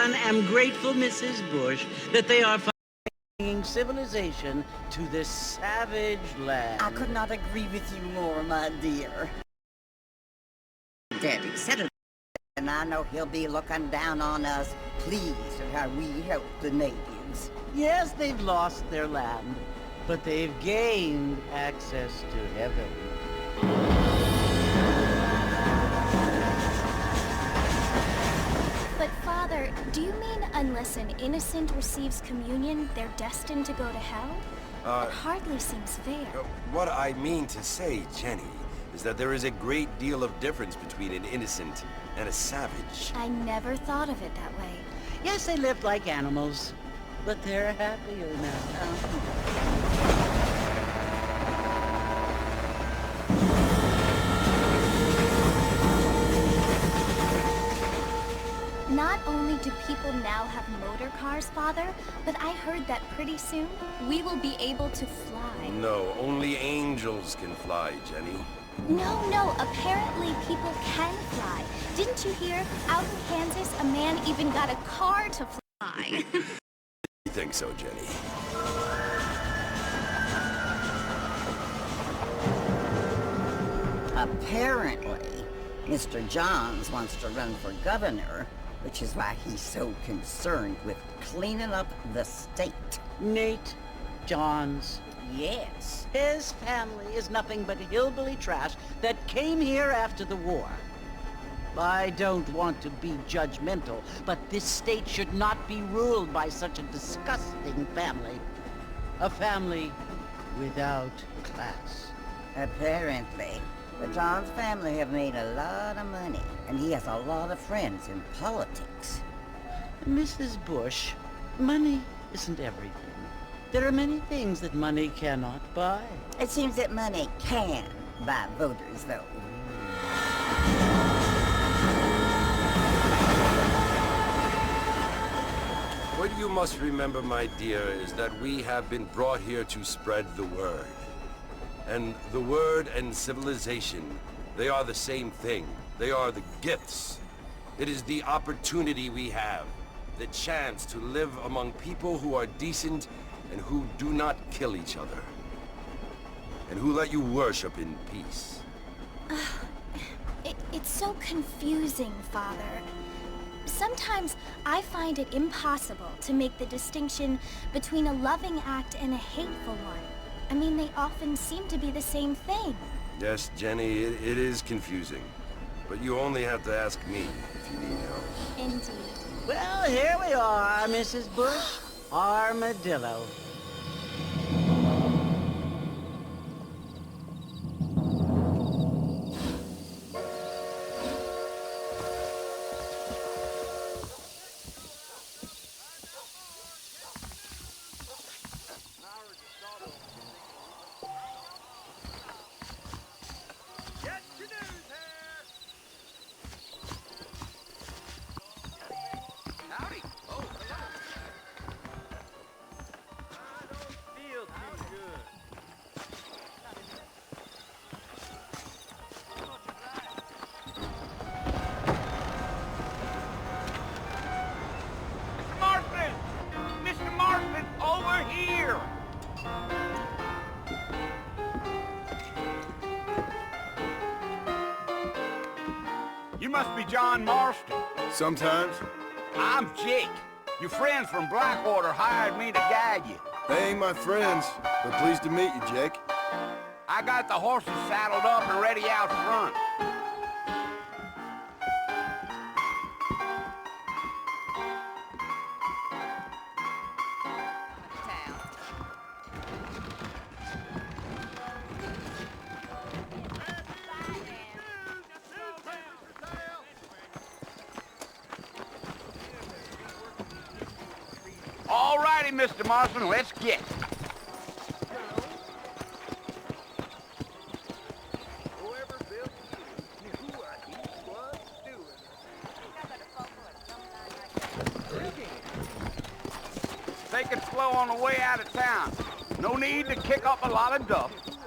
John, am grateful, Mrs. Bush, that they are bringing civilization to this savage land. I could not agree with you more, my dear. Daddy settled, and I know he'll be looking down on us, pleased at how we help the natives. Yes, they've lost their land, but they've gained access to heaven. But Father, do you mean unless an innocent receives communion, they're destined to go to hell? That hardly seems fair. What I mean to say, Jenny, is that there is a great deal of difference between an innocent and a savage. I never thought of it that way. Yes, they lived like animals, but they're happier now. Not only do people now have motor cars, Father, but I heard that pretty soon we will be able to fly. No, only angels can fly, Jenny. No, apparently people can fly. Didn't you hear? Out in Kansas, a man even got a car to fly. You think so, Jenny? Apparently, Mr. Johns wants to run for governor, which is why he's so concerned with cleaning up the state. Nate Johns. Yes. His family is nothing but hillbilly trash that came here after the war. I don't want to be judgmental, but this state should not be ruled by such a disgusting family. A family without class. Apparently. The Johns family have made a lot of money, and he has a lot of friends in politics. Mrs. Bush, money isn't everything. There are many things that money cannot buy. It seems that money can buy voters, though. What you must remember, my dear, is that we have been brought here to spread the word. And the word and civilization, they are the same thing. They are the gifts. It is the opportunity we have, the chance to live among people who are decent and who do not kill each other. And who let you worship in peace. It's so confusing, Father. Sometimes I find it impossible to make the distinction between a loving act and a hateful one. I mean, they often seem to be the same thing. Yes, Jenny, it is confusing. But you only have to ask me if you need help. Indeed. Well, here we are, Mrs. Bush. Armadillo. You must be John Marston. Sometimes. I'm Jake. Your friends from Blackwater hired me to guide you. They ain't my friends, but pleased to meet you, Jake. I got the horses saddled up and ready out front. All righty, Mr. Marston, let's get. Take it slow on the way out of town. No need to kick up a lot of dust.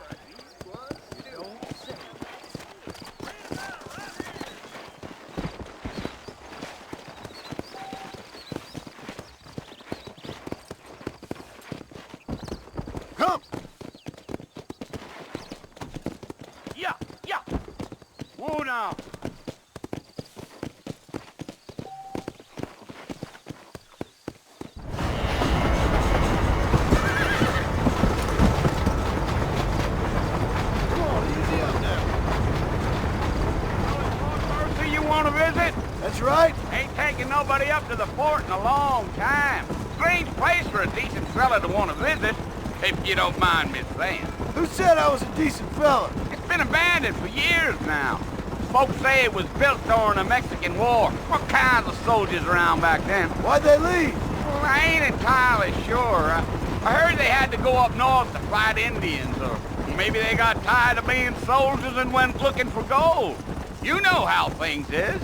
Yeah, yeah. Whoa now. Come on, easy up now. Mercy, you want to visit? That's right. Ain't taking nobody up to the fort in a long time. Strange place for a decent fella to want to visit, if you don't mind me saying. Who said I was a decent fella? It's been abandoned for years now. Folks say it was built during the Mexican War. What kinds of soldiers around back then? Why'd they leave? Well, I ain't entirely sure. I heard they had to go up north to fight Indians, or maybe they got tired of being soldiers and went looking for gold. You know how things is.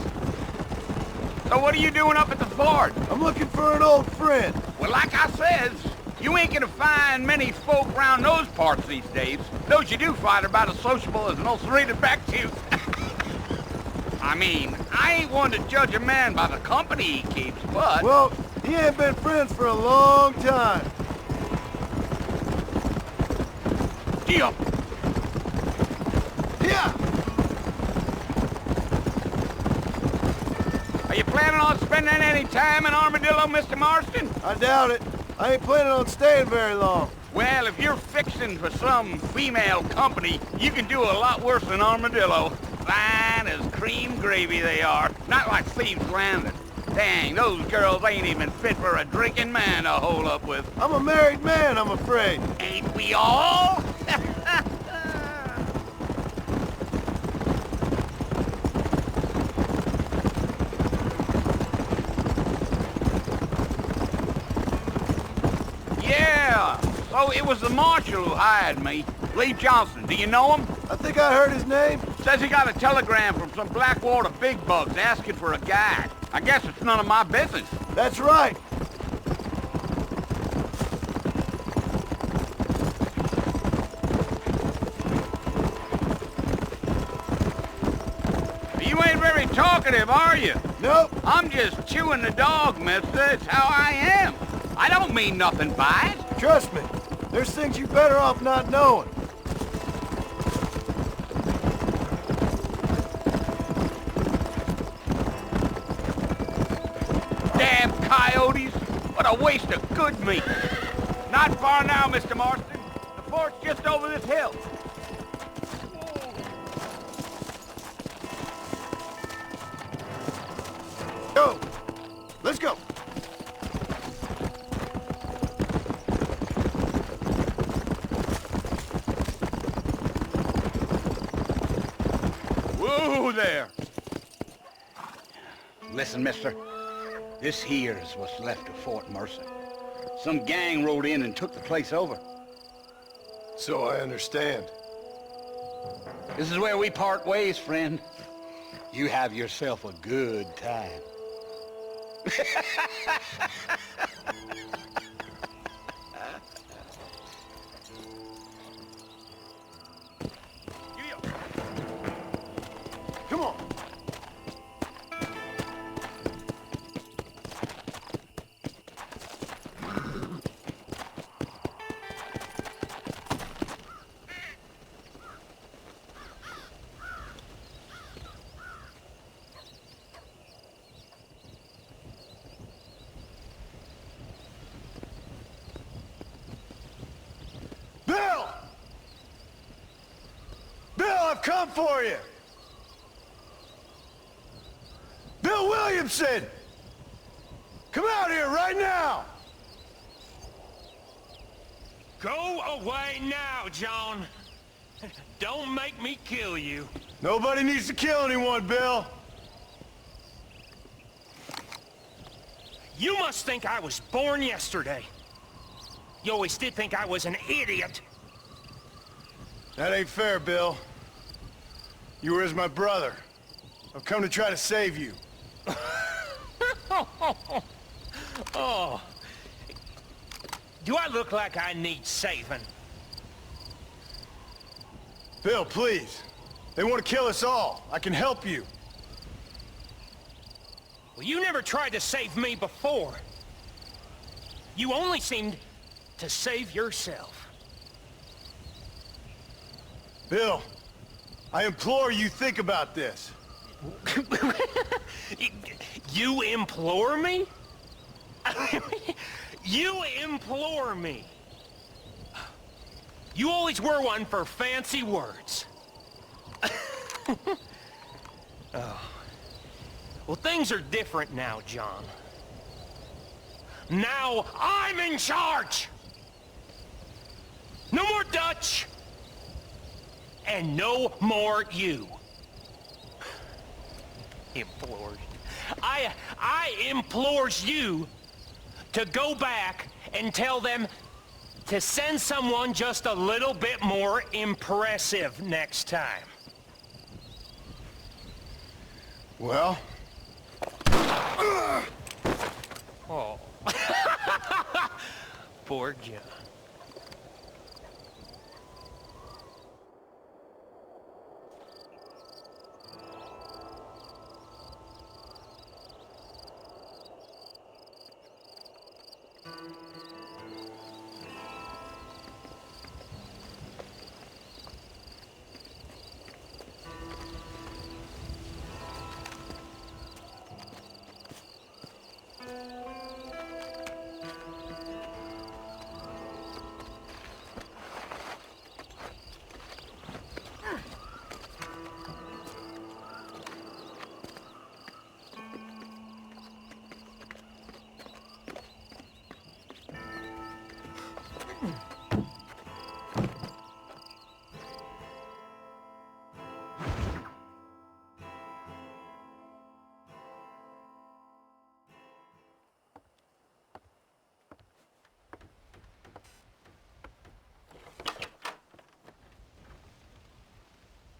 So what are you doing up at the fort? I'm looking for an old friend. Well, like I says, you ain't gonna find many folk around those parts these days. Those you do find are about as sociable as an ulcerated back tooth. I mean, I ain't one to judge a man by the company he keeps, but... Well, he ain't been friends for a long time. Deal. Yeah! Are you planning on spending any time in Armadillo, Mr. Marston? I doubt it. I ain't planning on staying very long. Well, if you're fixing for some female company, you can do a lot worse than Armadillo. Fine as cream gravy they are. Not like Thieves' Landing. Dang, those girls ain't even fit for a drinking man to hole up with. I'm a married man, I'm afraid. Ain't we all? Yeah, so it was the marshal who hired me. Lee Johnson, do you know him? I think I heard his name. Says he got a telegram from some Blackwater big bugs asking for a guide. I guess it's none of my business. That's right. You ain't very talkative, are you? Nope. I'm just chewing the dog, mister. It's how I am. I don't mean nothing by it. Trust me. There's things you better off not knowing. Damn coyotes. What a waste of good meat. Not far now, Mr. Marston. The fort's just over this hill. Go. Let's go. Whoa there. Listen, mister. This here's what's left of Fort Mercer. Some gang rode in and took the place over. So I understand. This is where we part ways, friend. You have yourself a good time. Come on. Bill! Bill, I've come for you! Bill Williamson! Come out here right now! Go away now, John. Don't make me kill you. Nobody needs to kill anyone, Bill. You must think I was born yesterday. You always did think I was an idiot. That ain't fair, Bill. You were as my brother. I've come to try to save you. Oh. Do I look like I need saving? Bill, please. They want to kill us all. I can help you. Well, you never tried to save me before. You only seemed to save yourself. Bill, I implore you think about this. You implore me? You implore me? You always were one for fancy words. Oh. Well, things are different now, John. Now I'm in charge! No more Dutch! And no more you. Implores. I implores you to go back and tell them to send someone just a little bit more impressive next time. Well? Oh. Poor John.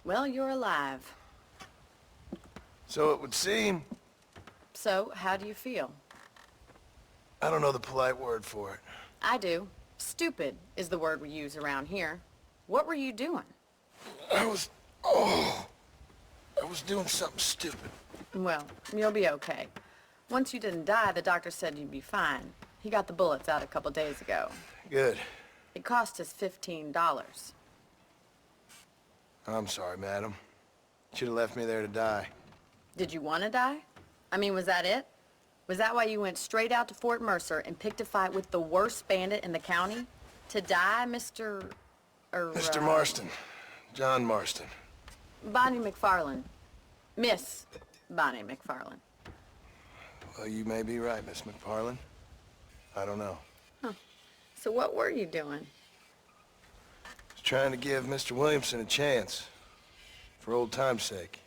Well, you're alive. So it would seem. So, how do you feel? I don't know the polite word for it. I do. Stupid is the word we use around here. What were you doing? I was doing something stupid. Well, you'll be okay. Once you didn't die, the doctor said you'd be fine. He got the bullets out a couple days ago. Good. It cost us $15. I'm sorry, madam. Should have left me there to die. Did you want to die? I mean, was that it? Was that why you went straight out to Fort Mercer and picked a fight with the worst bandit in the county? To die, Mr. Mr. Marston. John Marston. Bonnie McFarlane. Miss Bonnie McFarlane. Well, you may be right, Miss McFarlane. I don't know. Huh. So what were you doing? Trying to give Mr. Williamson a chance. For old time's sake.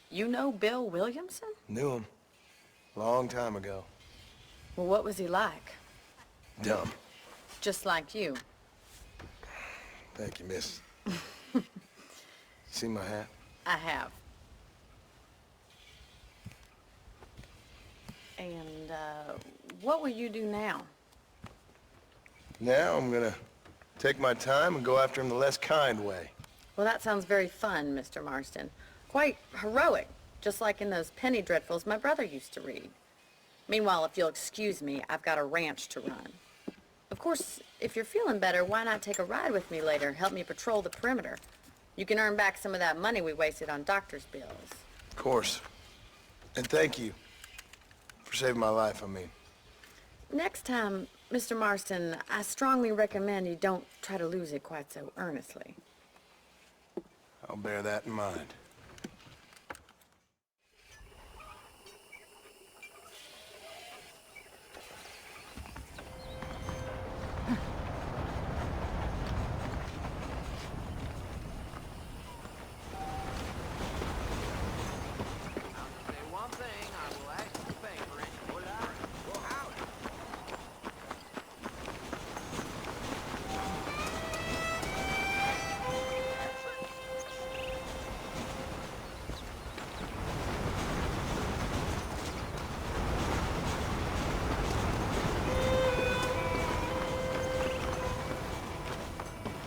You know Bill Williamson? Knew him. Long time ago. Well, what was he like? Dumb. Just like you. Thank you, miss. See my hat? I have. And, what will you do now? Now I'm gonna take my time and go after him the less kind way. Well, that sounds very fun, Mr. Marston. Quite heroic, just like in those penny dreadfuls my brother used to read. Meanwhile, if you'll excuse me, I've got a ranch to run. Of course, if you're feeling better, why not take a ride with me later? Help me patrol the perimeter. You can earn back some of that money we wasted on doctor's bills. Of course. And thank you. For saving my life, I mean. Next time, Mr. Marston, I strongly recommend you don't try to lose it quite so earnestly. I'll bear that in mind.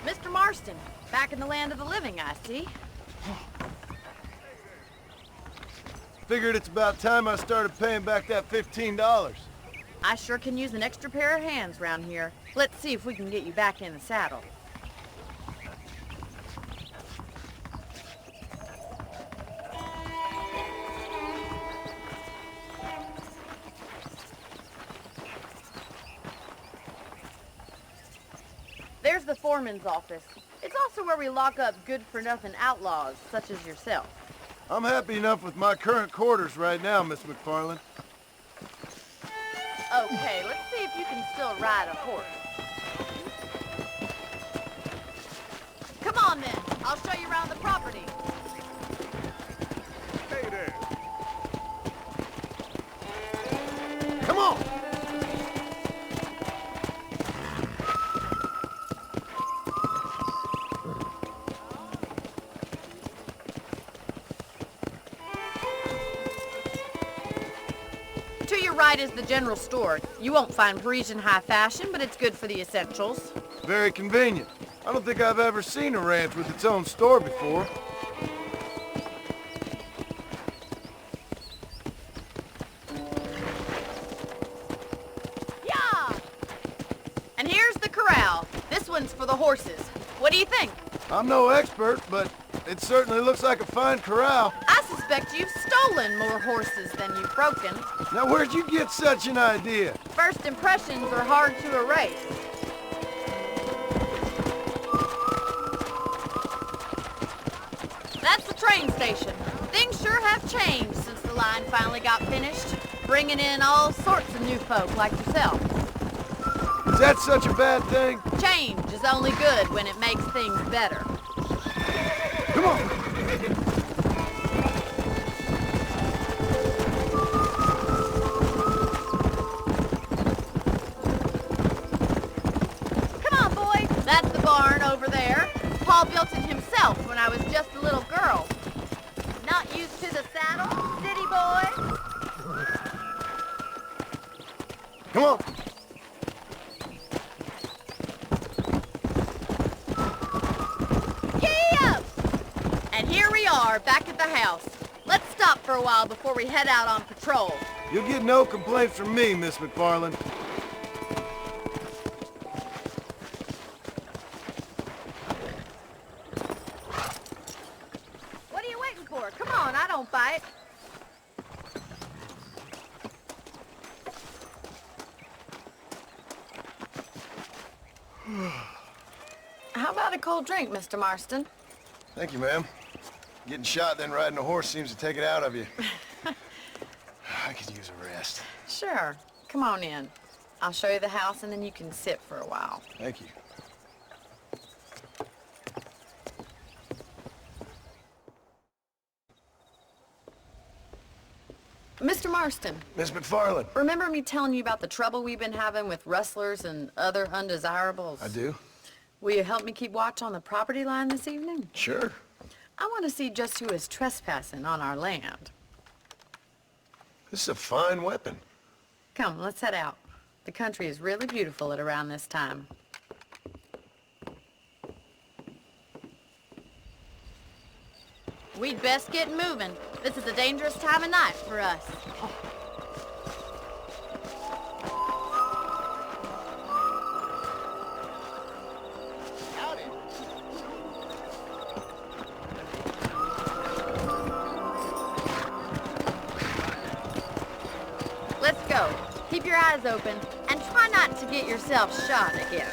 Mr. Marston, back in the land of the living, I see. Figured it's about time I started paying back that $15. I sure can use an extra pair of hands round here. Let's see if we can get you back in the saddle. Here's the foreman's office. It's also where we lock up good-for-nothing outlaws, such as yourself. I'm happy enough with my current quarters right now, Miss McFarland. Okay, let's see if you can still ride a horse. Come on, then. I'll show you around the property. Hey there. Come on! To your right is the general store. You won't find Parisian high fashion, but it's good for the essentials. Very convenient. I don't think I've ever seen a ranch with its own store before. Yeah! And here's the corral. This one's for the horses. What do you think? I'm no expert, but it certainly looks like a fine corral. I suspect you've stolen more horses than you've broken. Now, where'd you get such an idea? First impressions are hard to erase. That's the train station. Things sure have changed since the line finally got finished, bringing in all sorts of new folk like yourself. Is that such a bad thing? Change is only good when it makes things better. Come on! Come on, boy. That's the barn over there. Paul built it himself when I was just a little girl. Not used to the saddle, city boy? Come on! Yeah! And here we are, back at the house. Let's stop for a while before we head out on patrol. You'll get no complaints from me, Miss McFarland. What are you waiting for? Come on, I don't bite. How about a cold drink, Mr. Marston? Thank you, ma'am. Getting shot then riding a horse seems to take it out of you. I could use a rest. Sure. Come on in. I'll show you the house and then you can sit for a while. Thank you. Mr. Marston, Miss McFarland. remember me telling you about the trouble we've been having with rustlers and other undesirables? I do? Will you help me keep watch on the property line this evening? Sure. I want to see just who is trespassing on our land. This is a fine weapon. Come, let's head out. The country is really beautiful at around this time. We'd best get moving. This is a dangerous time of night for us. Let's go. Keep your eyes open and try not to get yourself shot again.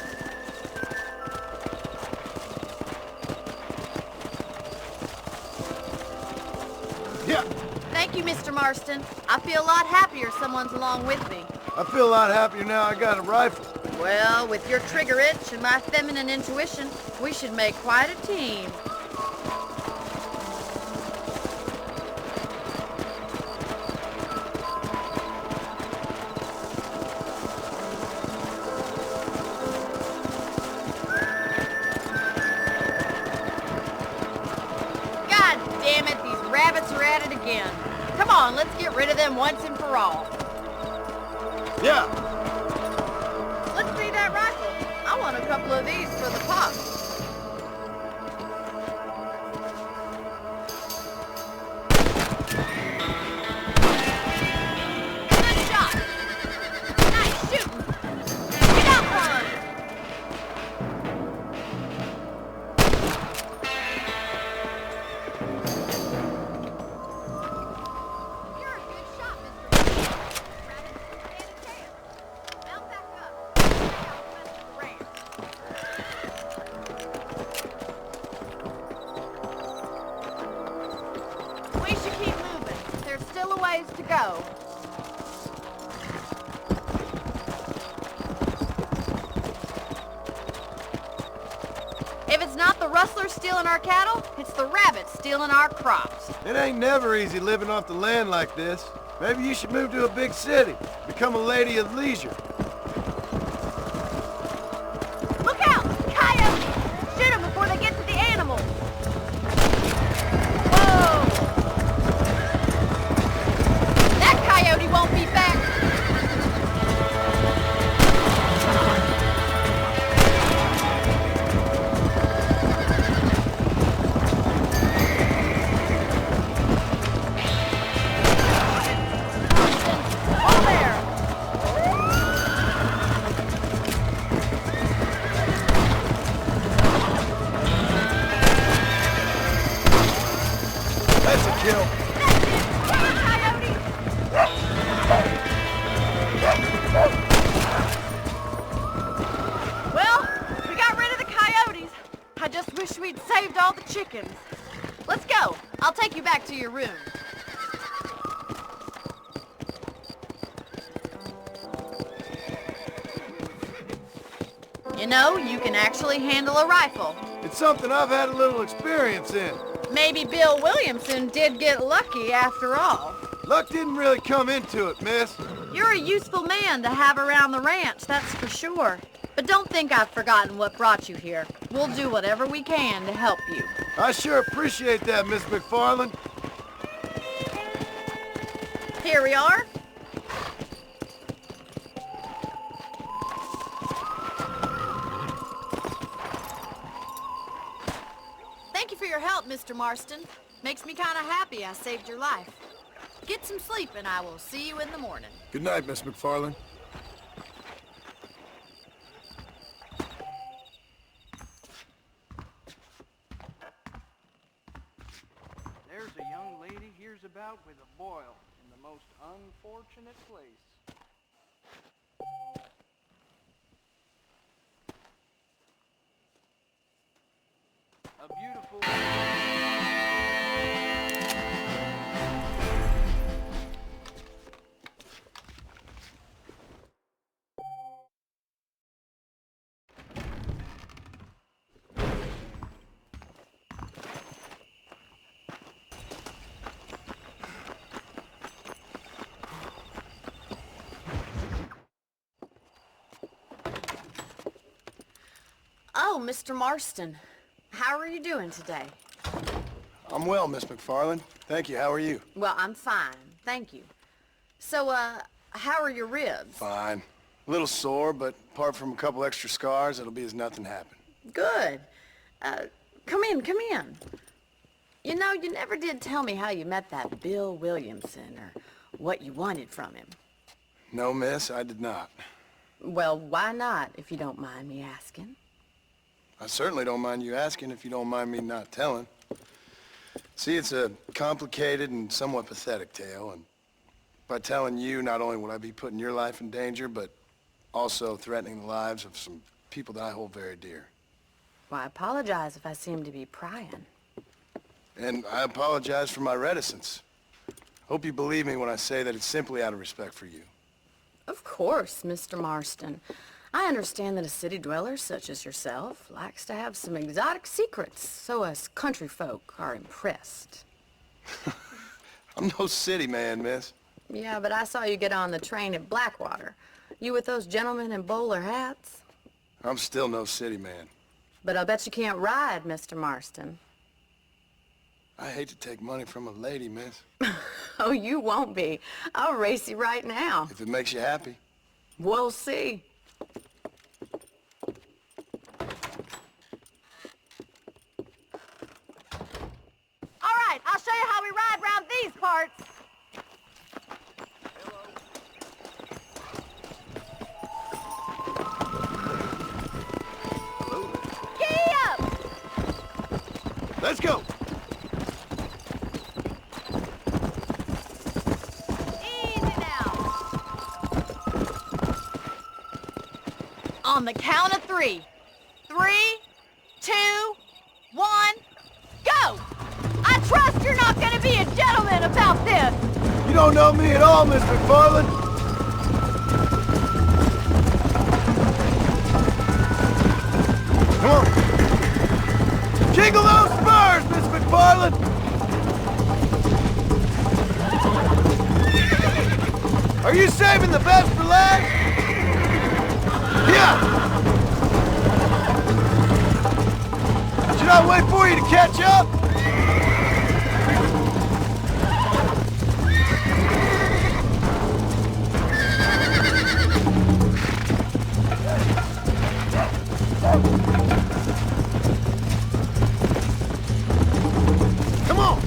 Yeah, Thank you, Mr. Marston. I feel a lot happier someone's along with me. I feel a lot happier now I got a rifle. Well, with your trigger itch and my feminine intuition, we should make quite a team. God damn it, these rabbits are at it again. Come on, let's get rid of them once and for all. Yeah. Let's see that rifle. I want a couple of these for the pop. Good shot. Nice shooting. You got one. You're a good shot, Mr. Rabbit, stand a chance. Mount back up. Check out the rest of the ranch. still a ways to go. If it's not the rustlers stealing our cattle, it's the rabbits stealing our crops. It ain't never easy living off the land like this. Maybe you should move to a big city, become a lady of leisure. Look out! Coyotes! Shoot them before they get to the animals. Whoa! That coyote won't be back. We'd saved all the chickens. Let's go. I'll take you back to your room. You know, you can actually handle a rifle. It's something I've had a little experience in. Maybe Bill Williamson did get lucky after all. Luck didn't really come into it, miss. You're a useful man to have around the ranch, that's for sure. But don't think I've forgotten what brought you here. We'll do whatever we can to help you. I sure appreciate that, Miss McFarland. Here we are. Thank you for your help, Mr. Marston. Makes me kind of happy I saved your life. Get some sleep and I will see you in the morning. Good night, Miss McFarland. There's a young lady hears about with a boil in the most unfortunate place. A beautiful... Oh, Mr. Marston. How are you doing today? I'm well, Miss McFarland. Thank you. How are you? Well, I'm fine. Thank you. So, how are your ribs? Fine. A little sore, but apart from a couple extra scars, it'll be as nothing happened. Good. Come in, come in. You know, you never did tell me how you met that Bill Williamson or what you wanted from him. No, miss, I did not. Well, why not, if you don't mind me asking? I certainly don't mind you asking if you don't mind me not telling. See, it's a complicated and somewhat pathetic tale, and by telling you, not only would I be putting your life in danger, but also threatening the lives of some people that I hold very dear. Well, I apologize if I seem to be prying. And I apologize for my reticence. Hope you believe me when I say that it's simply out of respect for you. Of course, Mr. Marston. I understand that a city dweller such as yourself likes to have some exotic secrets, so us country folk are impressed. I'm no city man, miss. Yeah, but I saw you get on the train at Blackwater. You with those gentlemen in bowler hats? I'm still no city man. But I'll bet you can't ride, Mr. Marston. I hate to take money from a lady, miss. Oh, you won't be. I'll race you right now. If it makes you happy. We'll see. All right, I'll show you how we ride round these parts. Giddy up! Let's go! Easy now. On the count of 3. 3, 2, 1, go! I trust you're not gonna be a gentleman about this! You don't know me at all, Miss McFarland. Come on. Jiggle those spurs, Miss McFarland. Are you saving the best for last? Yeah. Should I wait for you to catch up? Come on!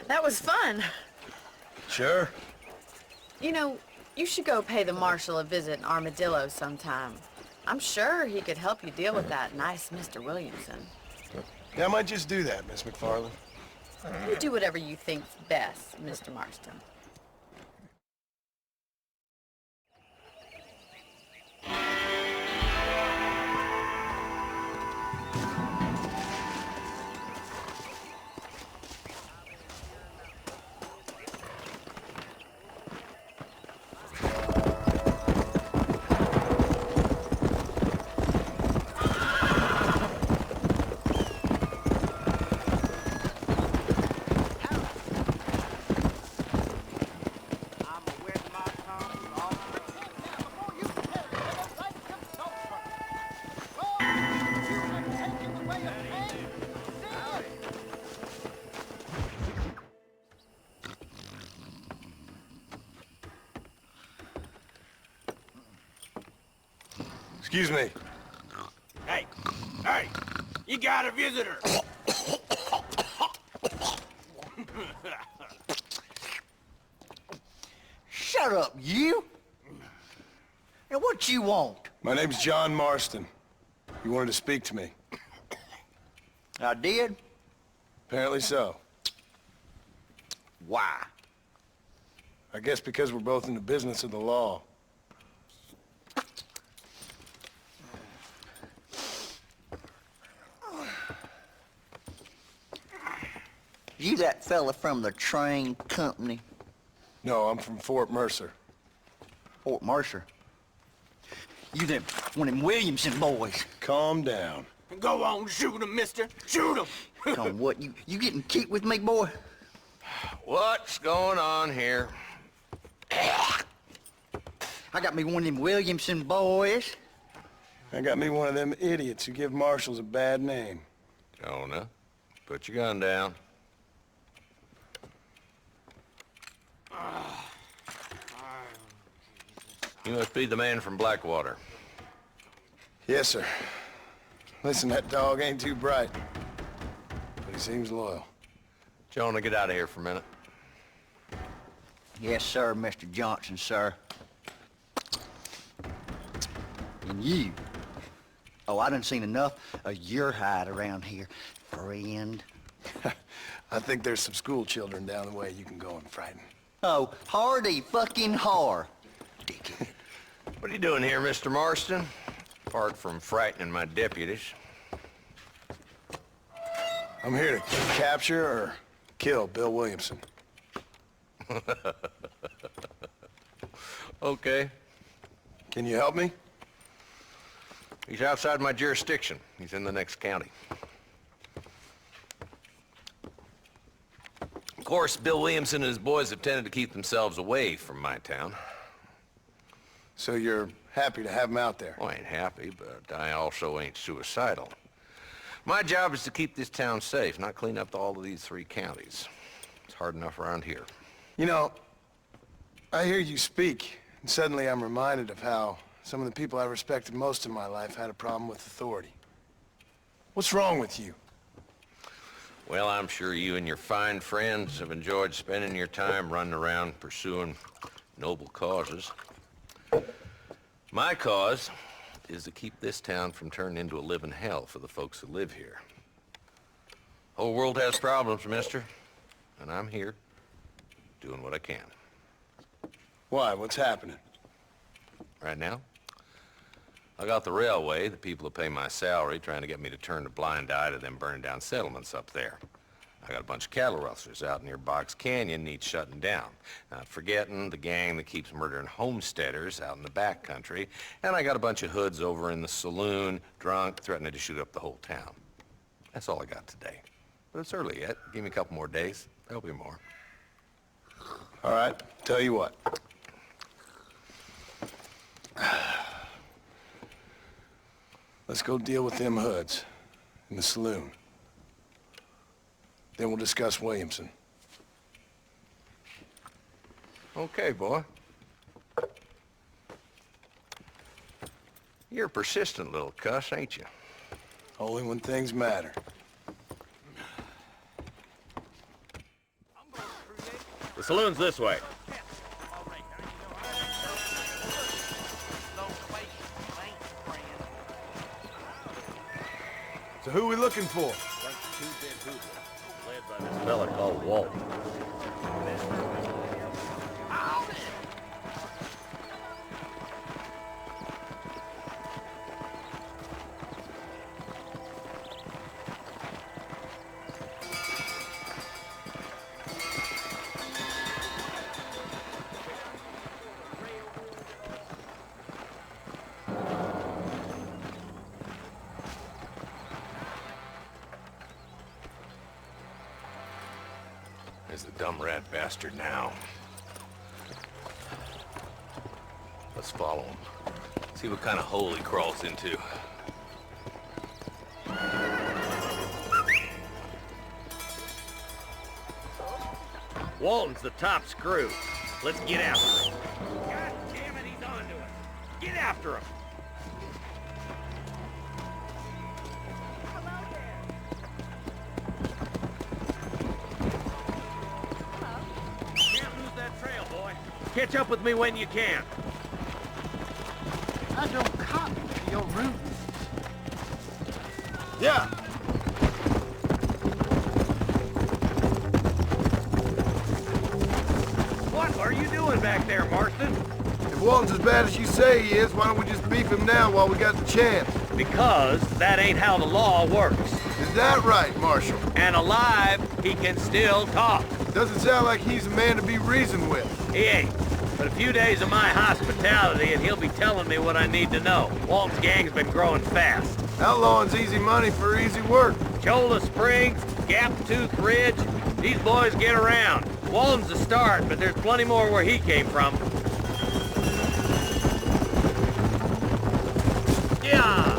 That was fun. Sure. You know, you should go pay the marshal a visit in Armadillo sometime. I'm sure he could help you deal with that nice Mr. Williamson. Yeah, I might just do that, Miss McFarland. You do whatever you think's best, Mr. Marston. Excuse me. Hey, you got a visitor. Shut up, you! And what you want? My name's John Marston. You wanted to speak to me. I did? Apparently so. Why? I guess because we're both in the business of the law. You that fella from the train company? No, I'm from Fort Mercer. Fort Mercer? You them, one of them Williamson boys. Calm down. Go on, shoot him, mister. Shoot him. On what, you getting cute with me, boy? What's going on here? I got me one of them Williamson boys. I got me one of them idiots who give marshals a bad name. Jonah, put your gun down. You must be the man from Blackwater. Yes, sir. Listen, that dog ain't too bright, but he seems loyal. Jonah, get out of here for a minute. Yes, sir, Mr. Johnson, sir. And you. Oh, I done seen enough of your hide around here, friend. I think there's some school children down the way you can go and frighten. Oh, hardy fucking har. Dickhead. What are you doing here, Mr. Marston? Apart from frightening my deputies. I'm here to capture or kill Bill Williamson. Okay. Can you help me? He's outside my jurisdiction. He's in the next county. Of course, Bill Williamson and his boys have tended to keep themselves away from my town. So you're happy to have him out there? Well, I ain't happy, but I also ain't suicidal. My job is to keep this town safe, not clean up all of these 3 counties. It's hard enough around here. You know, I hear you speak, and suddenly I'm reminded of how some of the people I respected most in my life had a problem with authority. What's wrong with you? Well, I'm sure you and your fine friends have enjoyed spending your time running around pursuing noble causes. My cause is to keep this town from turning into a living hell for the folks that live here. Whole world has problems, mister, and I'm here doing what I can. Why? What's happening? Right now, I got the railway, the people who pay my salary, trying to get me to turn a blind eye to them burning down settlements up there. I got a bunch of cattle rustlers out near Box Canyon needs shutting down. Not forgetting the gang that keeps murdering homesteaders out in the back country. And I got a bunch of hoods over in the saloon, drunk, threatening to shoot up the whole town. That's all I got today. But it's early yet. Give me a couple more days. There'll be more. All right, tell you what. Let's go deal with them hoods in the saloon. Then we'll discuss Williamson. Okay, boy. You're a persistent little cuss, ain't you? Only when things matter. The saloon's this way. So who are we looking for? Led by this fella called Walt. There's the dumb rat bastard now. Let's follow him. See what kind of hole he crawls into. Walton's the top screw. Let's get after him. God damn it, he's onto us. Get after him. Catch up with me when you can. I don't cotton to your rudeness. Yeah. What are you doing back there, Marston? If Walton's as bad as you say he is, why don't we just beef him down while we got the chance? Because that ain't how the law works. Is that right, Marshal? And alive, he can still talk. Doesn't sound like he's a man to be reasoned with. He ain't. But a few days of my hospitality and he'll be telling me what I need to know. Walton's gang's been growing fast. Outlawing's easy money for easy work. Cholla Springs, Gap Tooth Ridge, these boys get around. Walton's the start, but there's plenty more where he came from. Yeah!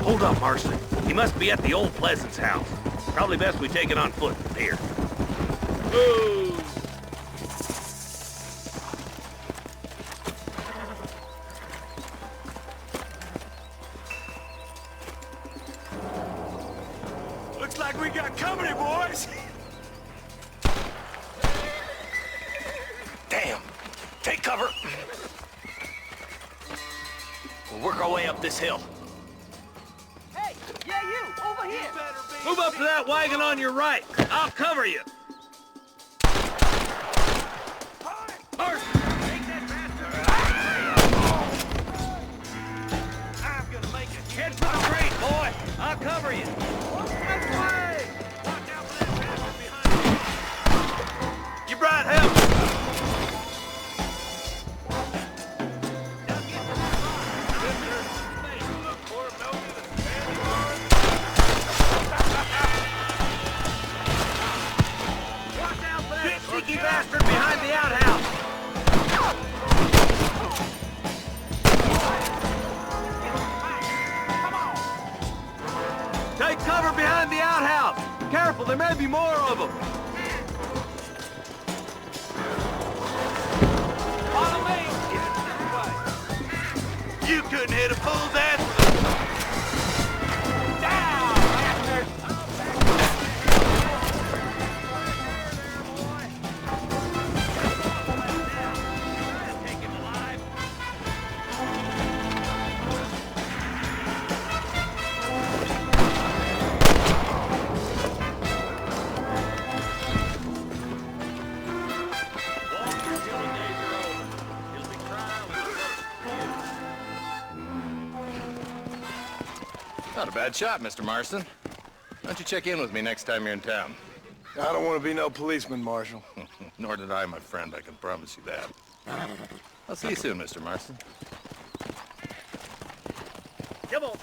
Hold up, Marston. He must be at the old Pleasance house. Probably best we take it on foot from here. Move! Looks like we got company, boys. Damn! Take cover! We'll work our way up this hill. Hey, yeah, you, over here. Move up to that wagon on your right. I'll cover you. Marston, take that bastard. I'm gonna make it. Head for the crate, boy. I'll cover you. Watch out for that bastard behind you. You brought help. Sneaky bastard behind the outhouse! Take cover behind the outhouse! Careful, there may be more of them! Follow me! You couldn't hit a fool's ass with a... Down, bastard! Not a bad shot, Mr. Marston. Why don't you check in with me next time you're in town? I don't want to be no policeman, Marshal. Nor did I, my friend. I can promise you that. I'll see you soon, Mr. Marston. Come on.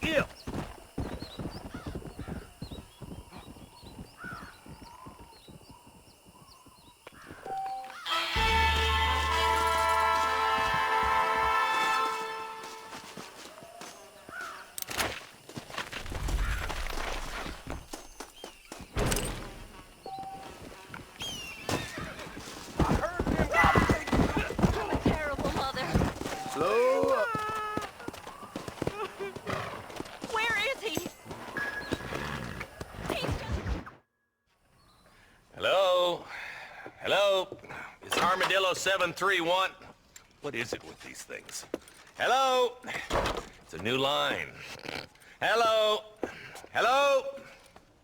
Yeah. Hello? Hello? It's Armadillo 731. What is it with these things? Hello? It's a new line. Hello? Hello?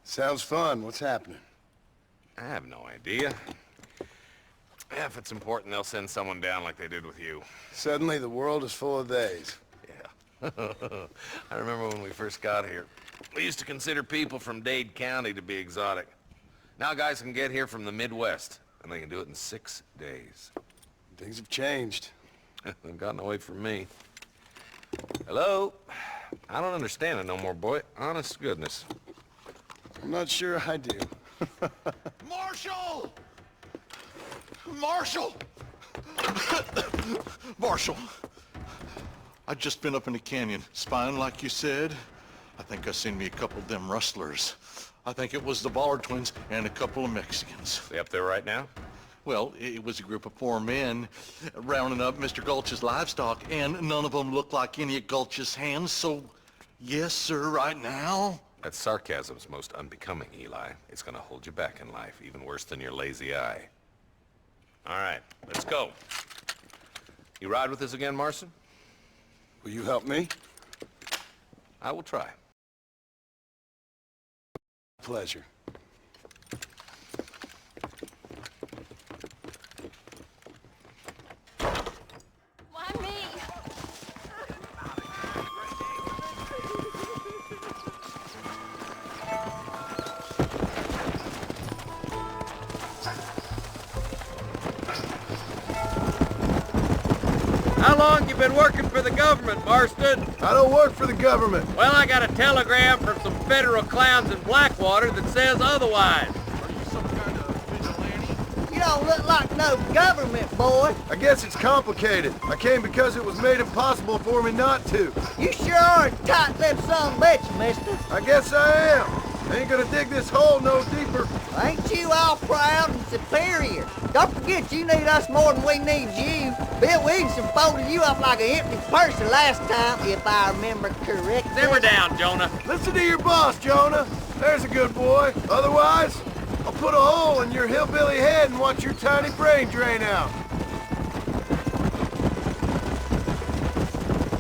Sounds fun. What's happening? I have no idea. Yeah, if it's important, they'll send someone down like they did with you. Suddenly, the world is full of days. Yeah. I remember when we first got here. We used to consider people from Dade County to be exotic. Now guys can get here from the Midwest, and they can do it in 6 days. Things have changed. They've gotten away from me. Hello? I don't understand it no more, boy. Honest to goodness. I'm not sure I do. Marshal! Marshal! Marshal! I just been up in the canyon, spying like you said. I think I seen me a couple of them rustlers. I think it was the Ballard twins and a couple of Mexicans. They up there right now? Well, it was a group of 4 men rounding up Mr. Gulch's livestock, and none of them looked like any of Gulch's hands, so yes, sir, right now. That sarcasm's most unbecoming, Eli. It's gonna hold you back in life, even worse than your lazy eye. All right, let's go. You ride with us again, Marston? Will you help me? I will try. Pleasure. Why me? How long you've been working for the government, Marston. I don't work for the government. Well, I got a telegram from some federal clowns in Blackwater that says otherwise. Are you some kind of vigilante? You don't look like no government, boy. I guess it's complicated. I came because it was made impossible for me not to. You sure are a tight-lipped son of a bitch, mister. I guess I am. I ain't gonna dig this hole no deeper. Ain't you all proud and superior? Don't forget you need us more than we need you. Bill Williamson folded you up like an empty person last time, if I remember correctly. Simmer down, Jonah. Listen to your boss, Jonah. There's a good boy. Otherwise, I'll put a hole in your hillbilly head and watch your tiny brain drain out.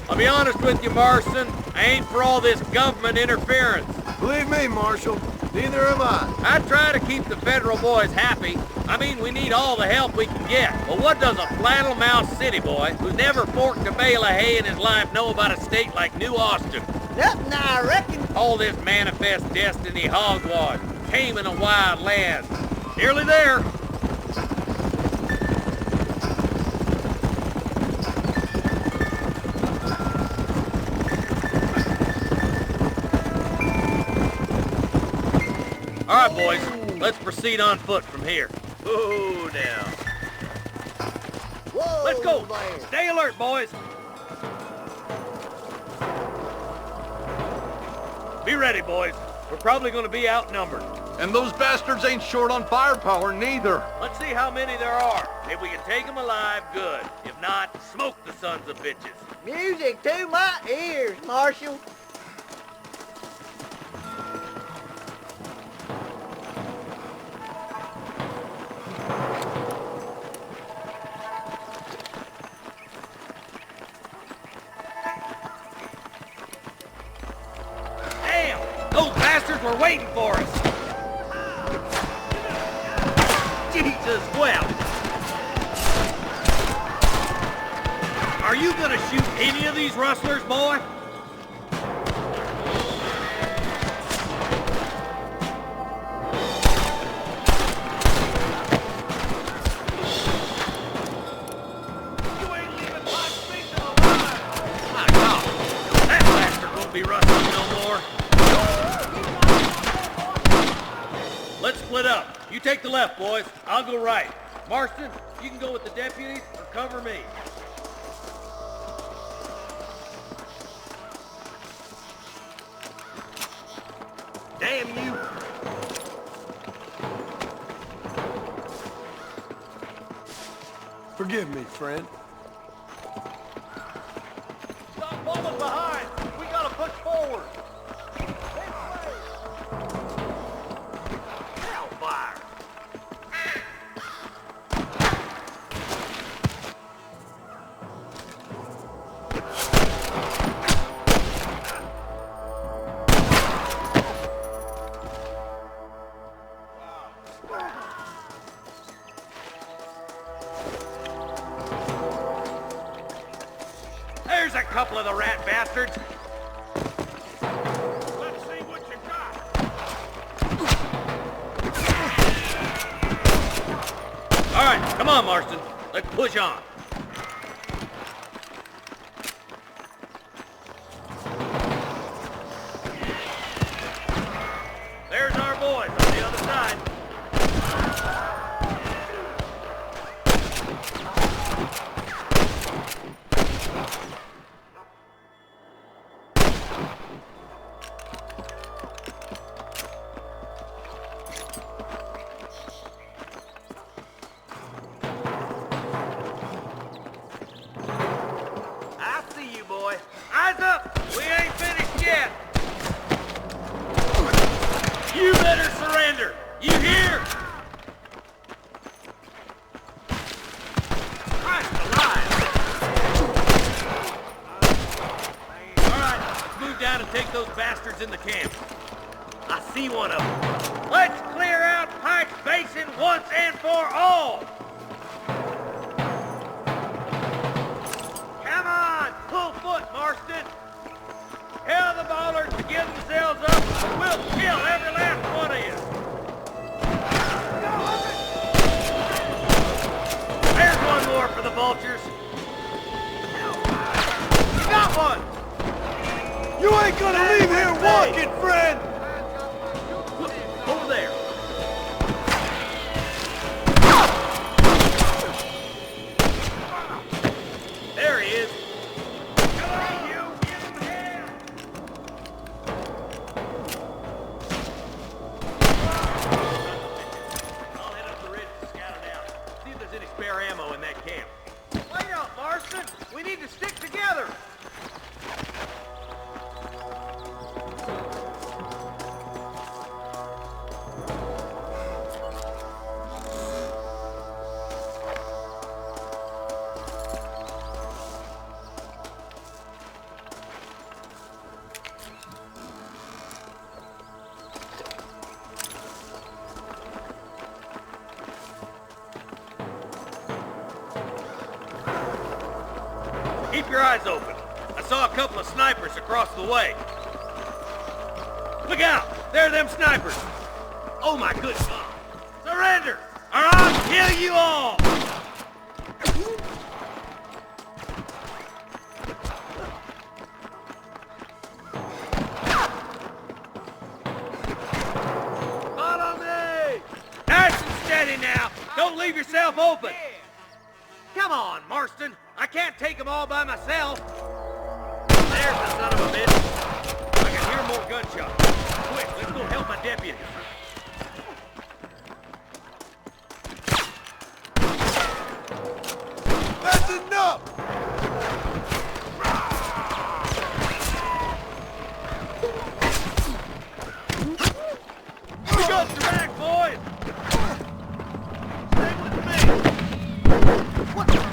I'll be honest with you, Marston. I ain't for all this government interference. Believe me, Marshal, neither am I. I try to keep the federal boys happy. I mean, we need all the help we can get. But what does a flannel-mouthed city boy who's never forked a bale of hay in his life know about a state like New Austin? Nothing, I reckon. All this manifest destiny hogwash, taming a wild land. Nearly there. All right, boys, let's proceed on foot from here. Ooh, now. Whoa, Let's go. there. Stay alert, boys. Be ready, boys. We're probably going to be outnumbered. And those bastards ain't short on firepower, neither. Let's see how many there are. If we can take them alive, good. If not, smoke the sons of bitches. Music to my ears, Marshal. Those bastards were waiting for us! Jesus, well! Are you gonna shoot any of these rustlers, boy? You ain't leaving my feet alive! My God! That bastard won't be rustling no more! Let's split up. You take the left, boys. I'll go right. Marston, you can go with the deputies or cover me. Damn you! Forgive me, friend. Stop falling behind! We gotta push forward! Hellfire! There's a couple of the rat bastards! Let's see what you got! All right, come on, Marston. Let's push on. There's our boys on the other side. I see you, boy. Eyes up! We ain't finished yet! You better surrender! You hear? Christ alive! Alright, let's move down and take those bastards in the camp. I see one of them. Let's clear out Pike's Basin once and for all! Come on, full foot, Marston. Tell the ballers to give themselves up, or we'll kill every last one of you. There's one more for the vultures. You ain't gonna leave here walking, friend! Look, over there. There he is. Come on, you! Get him here! I'll head up the ridge to scout it out. See if there's any spare ammo in that camp. Wait up, Marston! We need to stick together! Keep your eyes open. I saw a couple of snipers across the way. Look out! There are them snipers! Oh my good God! Surrender! Or I'll kill you all! Follow me! Nice and steady now! Don't leave yourself open! Come on, Marston! I can't take them all by myself! There's the son of a bitch! I can hear more gunshots. Quick, let's go help my deputy. That's enough! We got the back, boys! Stay with me! What the hell?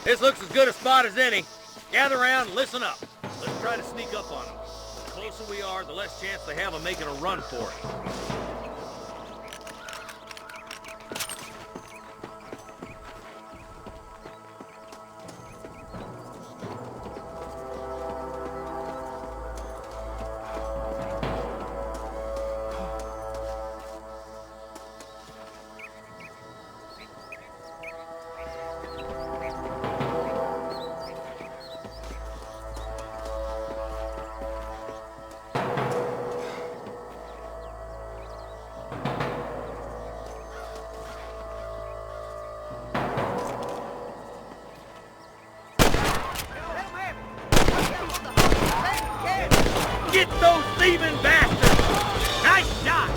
This looks as good a spot as any. Gather around and listen up. Let's try to sneak up on them. The closer we are, the less chance they have of making a run for it. Get those thieving bastards! Nice shot!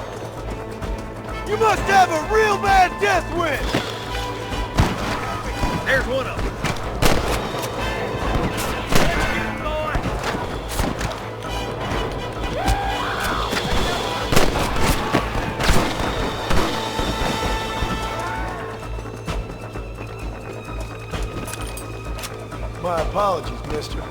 You must have a real bad death wish! There's one of them. Let's get him going! My apologies, mister.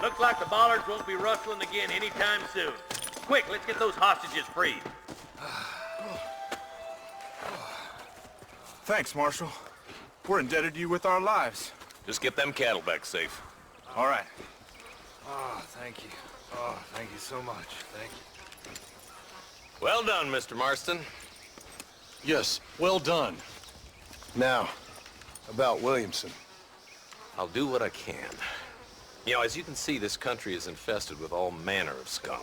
Looks like the bollards won't be rustling again anytime soon. Quick, let's get those hostages freed. Thanks, Marshal. We're indebted to you with our lives. Just get them cattle back safe. All right. Oh, thank you. Oh, thank you so much. Thank you. Well done, Mr. Marston. Yes, well done. Now, about Williamson. I'll do what I can. You know, as you can see, this country is infested with all manner of scum.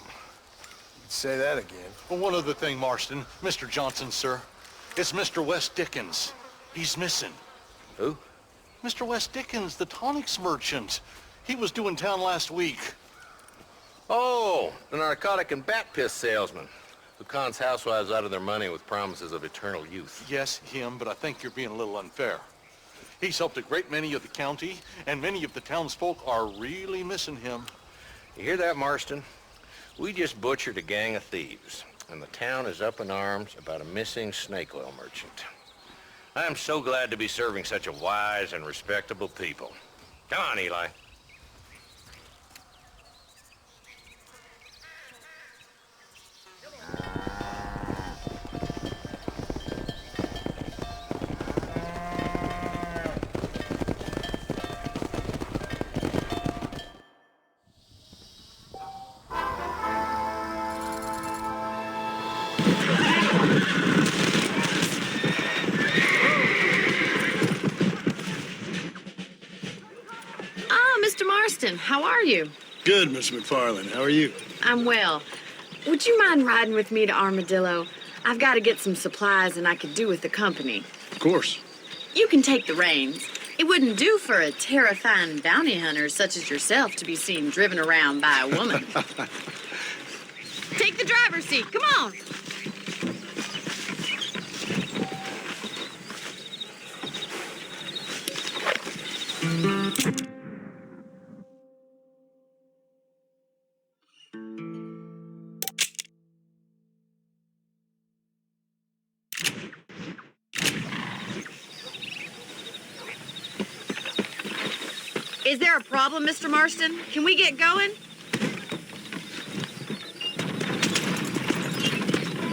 Say that again. Well, one other thing, Marston. Mr. Johnson, sir. It's Mr. West Dickens. He's missing. Who? Mr. West Dickens, the tonics merchant. He was due in town last week. Oh, the narcotic and bat piss salesman. Khan's housewives out of their money with promises of eternal youth. Yes, him, but I think you're being a little unfair. He's helped a great many of the county, and many of the townsfolk are really missing him. You hear that, Marston? We just butchered a gang of thieves, and the town is up in arms about a missing snake oil merchant. I am so glad to be serving such a wise and respectable people. Come on, Eli. Mr. Marston, how are you? Good, Miss McFarland. How are you? I'm well. Would you mind riding with me to Armadillo? I've got to get some supplies and I could do with the company. Of course. You can take the reins. It wouldn't do for a terrifying bounty hunter such as yourself to be seen driven around by a woman. Take the driver's seat. Come on. Is there a problem, Mr. Marston? Can we get going?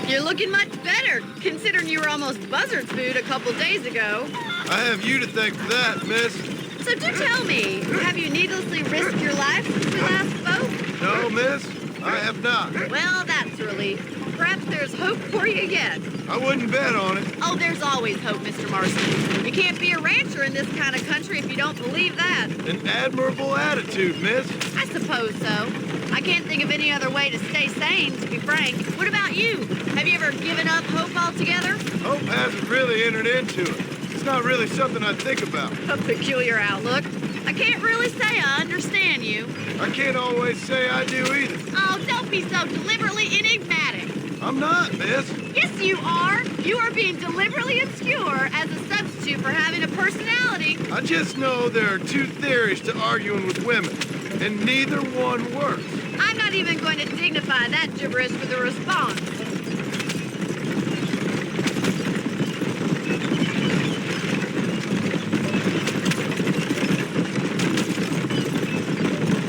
You're looking much better, considering you were almost buzzard food a couple days ago. I have you to thank for that, miss. So do tell me, have you needlessly risked your life since we last spoke? No, miss, I have not. Well, that's a relief. Perhaps there's hope for you yet. I wouldn't bet on it. Oh, there's always hope, Mr. Marston. You can't be a rancher in this kind of country if you don't believe that. An admirable attitude, miss. I suppose so. I can't think of any other way to stay sane, to be frank. What about you? Have you ever given up hope altogether? Hope hasn't really entered into it. It's not really something I think about. A peculiar outlook. I can't really say I understand you. I can't always say I do either. Oh, don't be so deliberately enigmatic. I'm not, miss. Yes, you are. You are being deliberately obscure as a substitute for having a personality. I just know there are two theories to arguing with women, and neither one works. I'm not even going to dignify that gibberish with a response.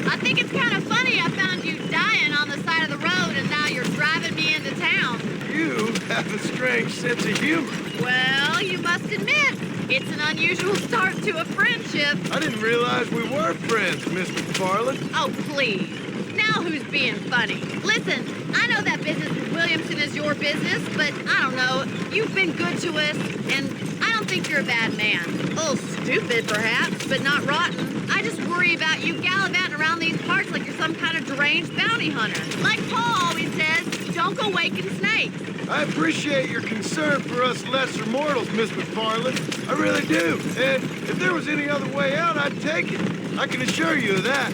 I think it's kind of funny I found you dying on the side of the road and now you're driving me into town. You have a strange sense of humor. Well, you must admit, it's an unusual start to a friendship. I didn't realize we were friends, Miss McFarland. Oh, please. Now who's being funny? Listen, I know that business with Williamson is your business, but I don't know. You've been good to us, and I don't think you're a bad man. A little stupid, perhaps, but not rotten. I just worry about you gallivanting around these parts like you're some kind of deranged bounty hunter. Like Paul always says, don't go waking snakes. I appreciate your concern for us lesser mortals, Miss McFarland. I really do. And if there was any other way out, I'd take it. I can assure you of that.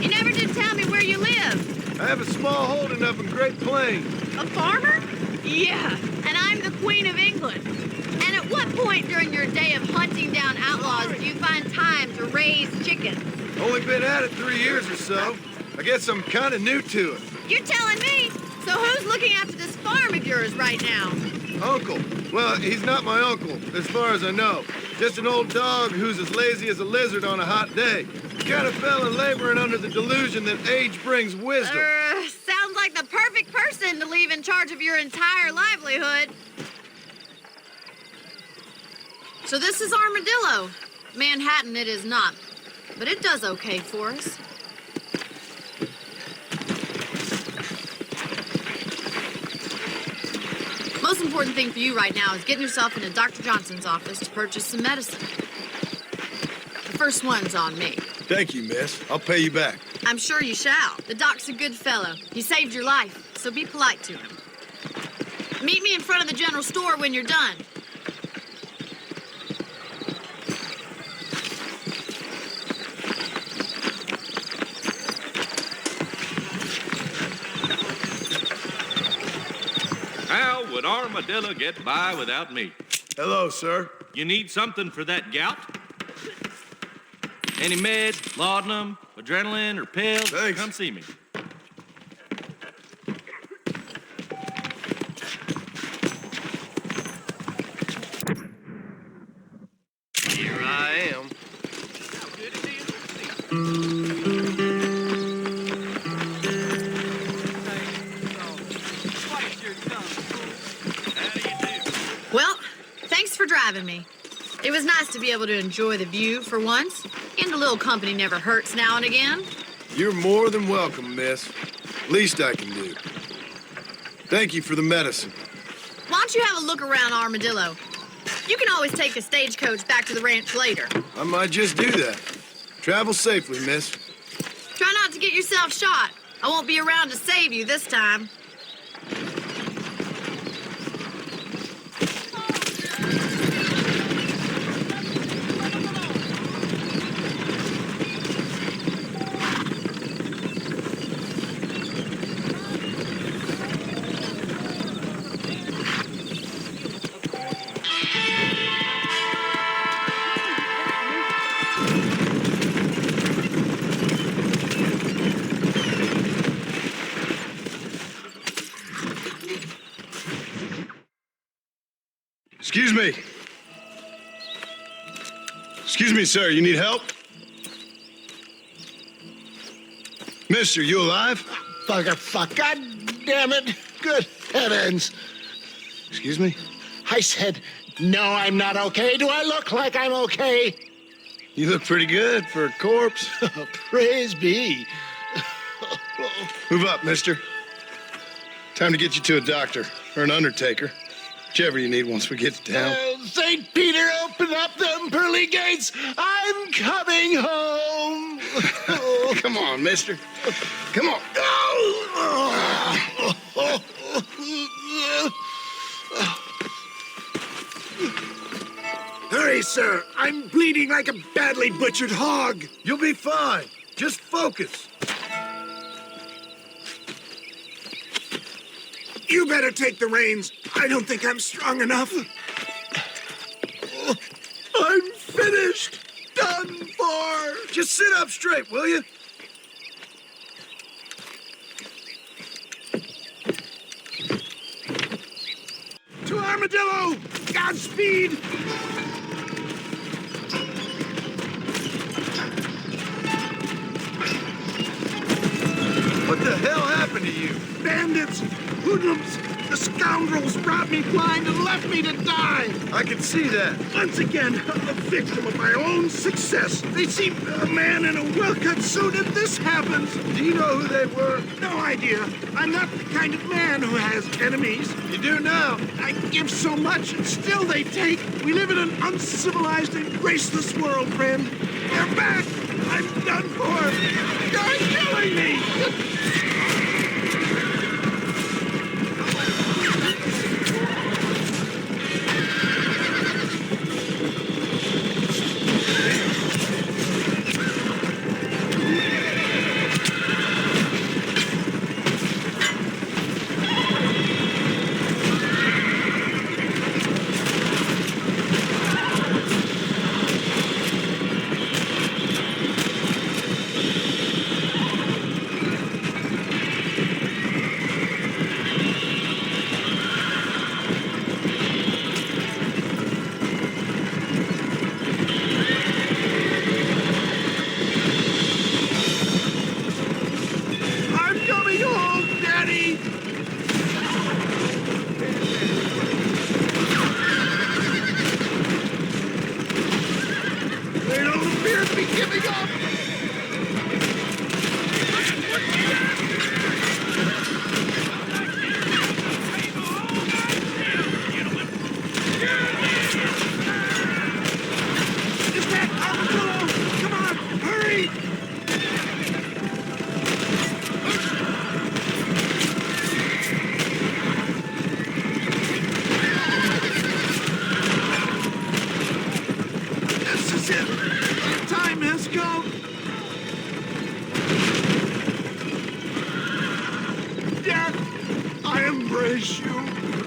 You never did tell me where you live. I have a small holding up in Great Plains. A farmer? Yeah, and I'm the Queen of England. And at what point during your day of hunting down outlaws do you find time to raise chickens? Only been at it 3 years or so. I guess I'm kind of new to it. You're telling me? So who's looking after this farm of yours right now? Uncle. Well, he's not my uncle, as far as I know. Just an old dog who's as lazy as a lizard on a hot day. He kind of fell in laboring under the delusion that age brings wisdom. Sounds like the perfect person to leave in charge of your entire livelihood. So this is Armadillo. Manhattan it is not, but it does okay for us. Most important thing for you right now is getting yourself into Dr. Johnson's office to purchase some medicine. The first one's on me. Thank you, miss. I'll pay you back. I'm sure you shall. The doc's a good fellow. He saved your life, so be polite to him. Meet me in front of the general store when you're done. would Armadillo get by without me? Hello, sir. You need something for that gout? Any meds, laudanum, adrenaline, or pills? Thanks. Come see me. Here I am. Well, thanks for driving me. It was nice to be able to enjoy the view for once, and a little company never hurts now and again. You're more than welcome, miss. Least I can do. Thank you for the medicine. Why don't you have a look around Armadillo? You can always take a stagecoach back to the ranch later. I might just do that. Travel safely, miss. Try not to get yourself shot. I won't be around to save you this time. Excuse me. Excuse me, sir. You need help? Mister, you alive? Fuck. God damn it. Good heavens. Excuse me? I said, no, I'm not okay. Do I look like I'm okay? You look pretty good for a corpse. Praise be. Move up, mister. Time to get you to a doctor or an undertaker. Whichever you need once we get to town. St. Peter, open up them pearly gates. I'm coming home. Come on, mister. Come on. Hurry, sir. I'm bleeding like a badly butchered hog. You'll be fine. Just focus. You better take the reins. I don't think I'm strong enough. I'm finished. Done for. Just sit up straight, will you? To Armadillo! Godspeed! What the hell happened to you? Bandits! Hoodlums! The scoundrels brought me blind and left me to die! I can see that. Once again, I'm the victim of my own success. They see a man in a well-cut suit and this happens. Do you know who they were? No idea. I'm not the kind of man who has enemies. You do now. I give so much and still they take. We live in an uncivilized and graceless world, friend. They're back. I'm done for. You're killing me.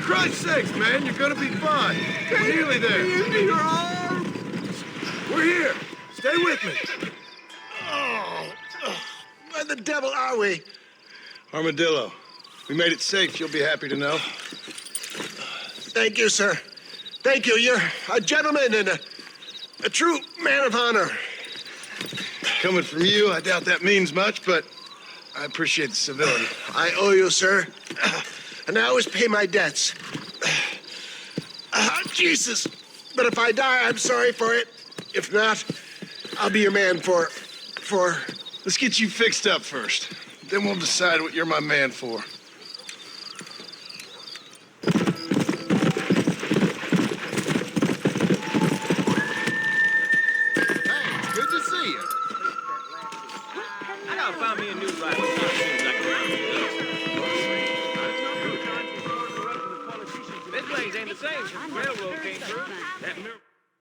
Christ's sakes, man, you're gonna be fine. We're nearly there. Into your arms! We're here. Stay with me. Oh, where the devil are we? Armadillo. We made it safe, you'll be happy to know. Thank you, sir. Thank you. You're a gentleman and a true man of honor. Coming from you, I doubt that means much, but I appreciate the civility. I owe you, sir. And I always pay my debts. Jesus. But if I die, I'm sorry for it. If not, I'll be your man for... Let's get you fixed up first. Then we'll decide what you're my man for. Good to see you. I gotta find me a new ride. This place ain't the same since the railroad came through. That